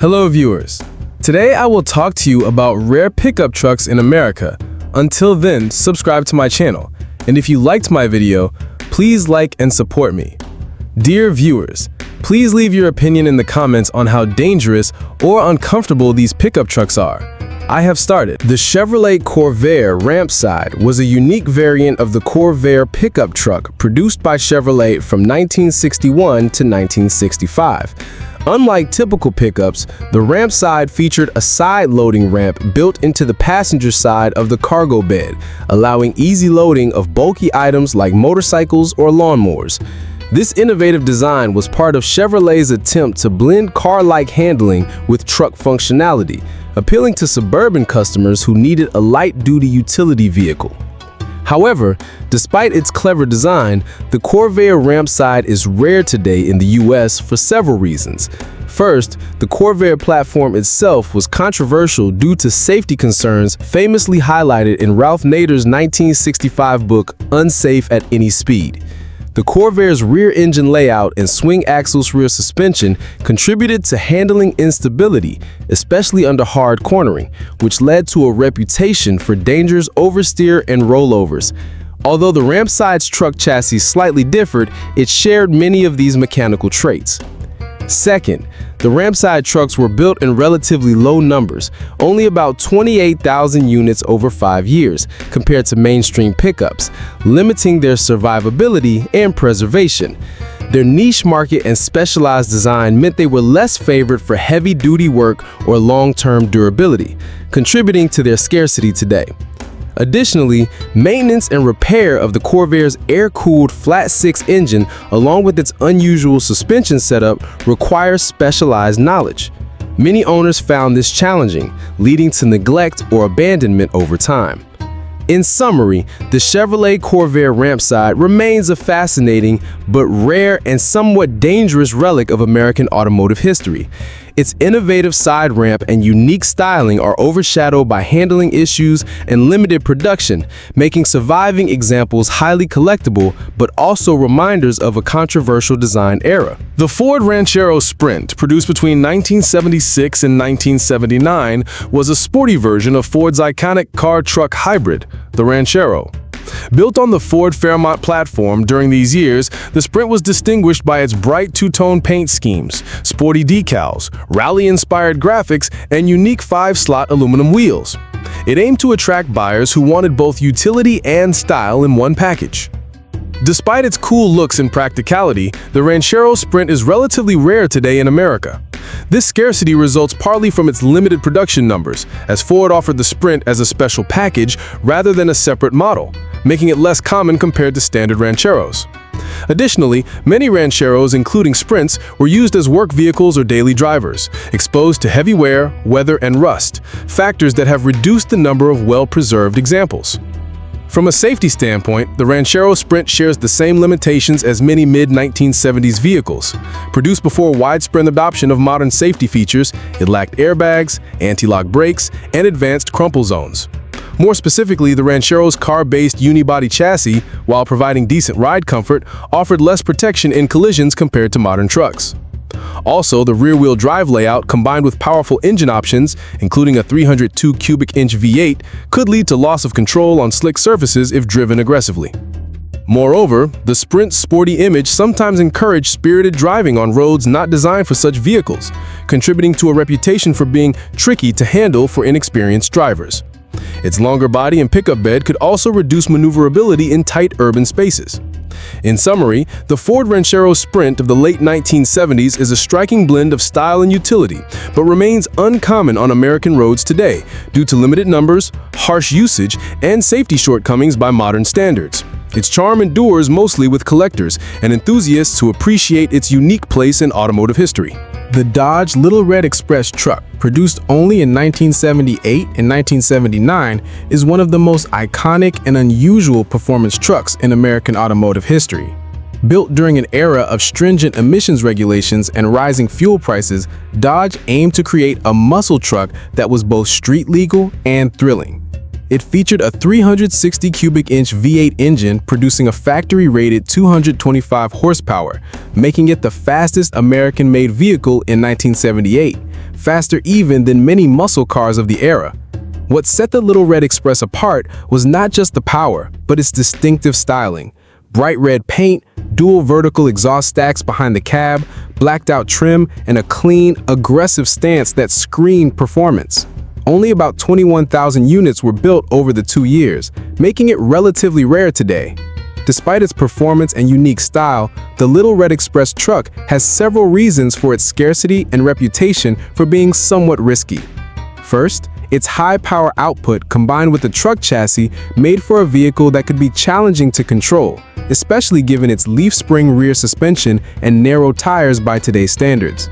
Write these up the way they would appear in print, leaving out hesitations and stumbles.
Hello viewers. Today I will talk to you about rare pickup trucks in America. Until then, subscribe to my channel. And if you liked my video, please like and support me. Dear viewers, please leave your opinion in the comments on how dangerous or uncomfortable these pickup trucks are. I have started. The Chevrolet Corvair Rampside was a unique variant of the Corvair pickup truck produced by Chevrolet from 1961 to 1965. Unlike typical pickups, the Rampside featured a side-loading ramp built into the passenger side of the cargo bed, allowing easy loading of bulky items like motorcycles or lawnmowers. This innovative design was part of Chevrolet's attempt to blend car-like handling with truck functionality, appealing to suburban customers who needed a light-duty utility vehicle. However, despite its clever design, the Corvair Rampside is rare today in the US for several reasons. First, the Corvair platform itself was controversial due to safety concerns famously highlighted in Ralph Nader's 1965 book, Unsafe at Any Speed. The Corvair's rear engine layout and swing axles rear suspension contributed to handling instability, especially under hard cornering, which led to a reputation for dangerous oversteer and rollovers. Although the Rampside's truck chassis slightly differed, it shared many of these mechanical traits. Second, the Rampside trucks were built in relatively low numbers, only about 28,000 units over 5 years, compared to mainstream pickups, limiting their survivability and preservation. Their niche market and specialized design meant they were less favored for heavy-duty work or long-term durability, contributing to their scarcity today. Additionally, maintenance and repair of the Corvair's air-cooled flat-six engine, along with its unusual suspension setup, requires specialized knowledge. Many owners found this challenging, leading to neglect or abandonment over time. In summary, the Chevrolet Corvair Rampside remains a fascinating but rare and somewhat dangerous relic of American automotive history. Its innovative side ramp and unique styling are overshadowed by handling issues and limited production, making surviving examples highly collectible but also reminders of a controversial design era. The Ford Ranchero Sprint, produced between 1976 and 1979, was a sporty version of Ford's iconic car-truck hybrid, the Ranchero. Built on the Ford Fairmont platform during these years, the Sprint was distinguished by its bright two-tone paint schemes, sporty decals, rally-inspired graphics, and unique 5-slot aluminum wheels. It aimed to attract buyers who wanted both utility and style in one package. Despite its cool looks and practicality, the Ranchero Sprint is relatively rare today in America. This scarcity results partly from its limited production numbers, as Ford offered the Sprint as a special package rather than a separate model, making it less common compared to standard Rancheros. Additionally, many Rancheros, including Sprints, were used as work vehicles or daily drivers, exposed to heavy wear, weather, and rust, factors that have reduced the number of well-preserved examples. From a safety standpoint, the Ranchero Sprint shares the same limitations as many mid-1970s vehicles. Produced before widespread adoption of modern safety features, it lacked airbags, anti-lock brakes, and advanced crumple zones. More specifically, the Ranchero's car-based unibody chassis, while providing decent ride comfort, offered less protection in collisions compared to modern trucks. Also, the rear-wheel drive layout, combined with powerful engine options, including a 302 cubic inch V8, could lead to loss of control on slick surfaces if driven aggressively. Moreover, the Sprint's sporty image sometimes encouraged spirited driving on roads not designed for such vehicles, contributing to a reputation for being tricky to handle for inexperienced drivers. Its longer body and pickup bed could also reduce maneuverability in tight urban spaces. In summary, the Ford Ranchero Sprint of the late 1970s is a striking blend of style and utility, but remains uncommon on American roads today due to limited numbers, harsh usage, and safety shortcomings by modern standards. Its charm endures mostly with collectors and enthusiasts who appreciate its unique place in automotive history. The Dodge Little Red Express truck, produced only in 1978 and 1979, is one of the most iconic and unusual performance trucks in American automotive history. Built during an era of stringent emissions regulations and rising fuel prices, Dodge aimed to create a muscle truck that was both street legal and thrilling. It featured a 360 cubic inch V8 engine producing a factory-rated 225 horsepower, making it the fastest American-made vehicle in 1978, faster even than many muscle cars of the era. What set the Little Red Express apart was not just the power, but its distinctive styling. Bright red paint, dual vertical exhaust stacks behind the cab, blacked-out trim, and a clean, aggressive stance that screamed performance. Only about 21,000 units were built over the 2 years, making it relatively rare today. Despite its performance and unique style, the Little Red Express truck has several reasons for its scarcity and reputation for being somewhat risky. First, its high power output combined with the truck chassis made for a vehicle that could be challenging to control, especially given its leaf spring rear suspension and narrow tires by today's standards.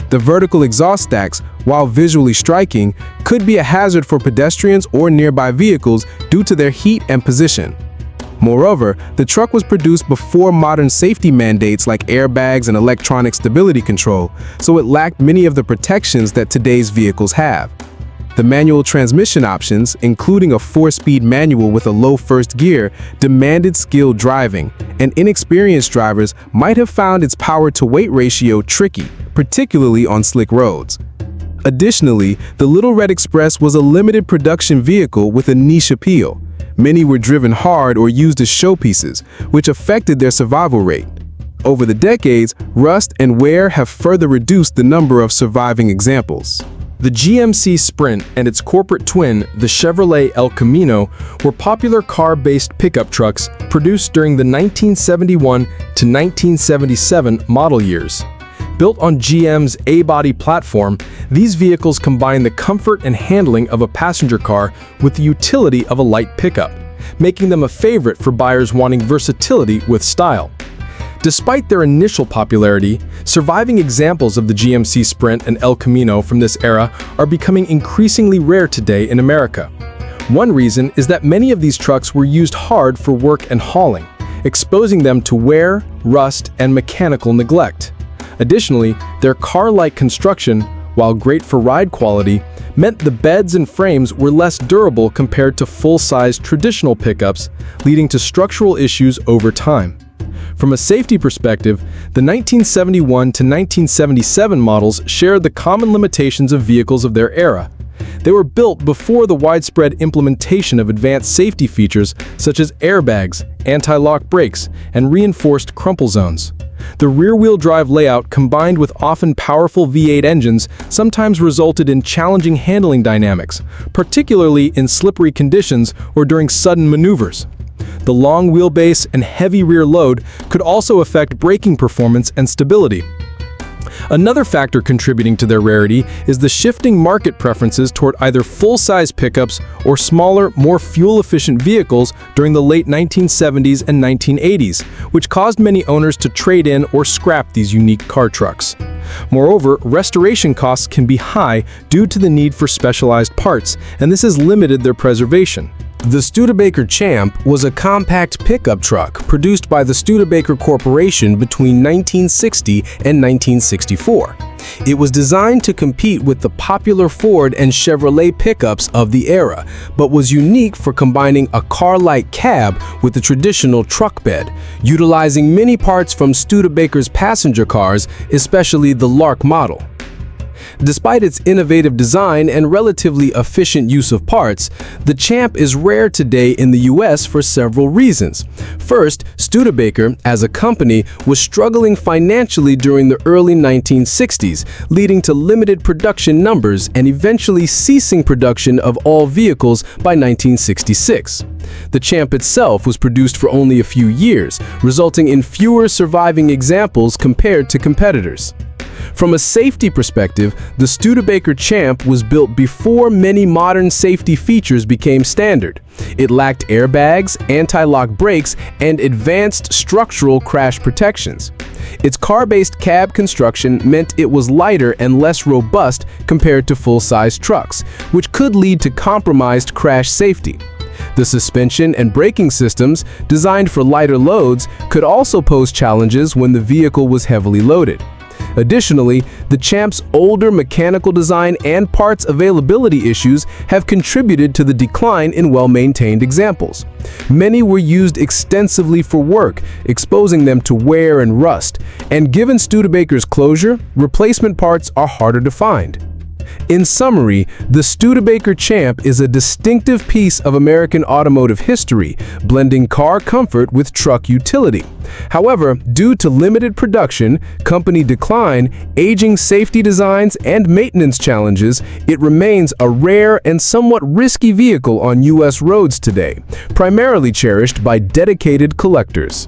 The vertical exhaust stacks, while visually striking, could be a hazard for pedestrians or nearby vehicles due to their heat and position. Moreover, the truck was produced before modern safety mandates like airbags and electronic stability control, so it lacked many of the protections that today's vehicles have. The manual transmission options, including a 4-speed manual with a low first gear, demanded skilled driving, and inexperienced drivers might have found its power-to-weight ratio tricky, particularly on slick roads. Additionally, the Little Red Express was a limited production vehicle with a niche appeal. Many were driven hard or used as showpieces, which affected their survival rate. Over the decades, rust and wear have further reduced the number of surviving examples. The GMC Sprint and its corporate twin, the Chevrolet El Camino, were popular car-based pickup trucks produced during the 1971 to 1977 model years. Built on GM's A-body platform, these vehicles combine the comfort and handling of a passenger car with the utility of a light pickup, making them a favorite for buyers wanting versatility with style. Despite their initial popularity, surviving examples of the GMC Sprint and El Camino from this era are becoming increasingly rare today in America. One reason is that many of these trucks were used hard for work and hauling, exposing them to wear, rust, and mechanical neglect. Additionally, their car-like construction, while great for ride quality, meant the beds and frames were less durable compared to full-size traditional pickups, leading to structural issues over time. From a safety perspective, the 1971 to 1977 models shared the common limitations of vehicles of their era. They were built before the widespread implementation of advanced safety features such as airbags, anti-lock brakes, and reinforced crumple zones. The rear-wheel drive layout combined with often powerful V8 engines sometimes resulted in challenging handling dynamics, particularly in slippery conditions or during sudden maneuvers. The long wheelbase and heavy rear load could also affect braking performance and stability. Another factor contributing to their rarity is the shifting market preferences toward either full-size pickups or smaller, more fuel-efficient vehicles during the late 1970s and 1980s, which caused many owners to trade in or scrap these unique car trucks. Moreover, restoration costs can be high due to the need for specialized parts, and this has limited their preservation. The Studebaker Champ was a compact pickup truck produced by the Studebaker Corporation between 1960 and 1964. It was designed to compete with the popular Ford and Chevrolet pickups of the era, but was unique for combining a car-like cab with the traditional truck bed, utilizing many parts from Studebaker's passenger cars, especially the Lark model. Despite its innovative design and relatively efficient use of parts, the Champ is rare today in the US for several reasons. First, Studebaker, as a company, was struggling financially during the early 1960s, leading to limited production numbers and eventually ceasing production of all vehicles by 1966. The Champ itself was produced for only a few years, resulting in fewer surviving examples compared to competitors. From a safety perspective, the Studebaker Champ was built before many modern safety features became standard. It lacked airbags, anti-lock brakes, and advanced structural crash protections. Its car-based cab construction meant it was lighter and less robust compared to full-size trucks, which could lead to compromised crash safety. The suspension and braking systems, designed for lighter loads, could also pose challenges when the vehicle was heavily loaded. Additionally, the Champ's older mechanical design and parts availability issues have contributed to the decline in well-maintained examples. Many were used extensively for work, exposing them to wear and rust, and given Studebaker's closure, replacement parts are harder to find. In summary, the Studebaker Champ is a distinctive piece of American automotive history, blending car comfort with truck utility. However, due to limited production, company decline, aging safety designs, and maintenance challenges, it remains a rare and somewhat risky vehicle on U.S. roads today, primarily cherished by dedicated collectors.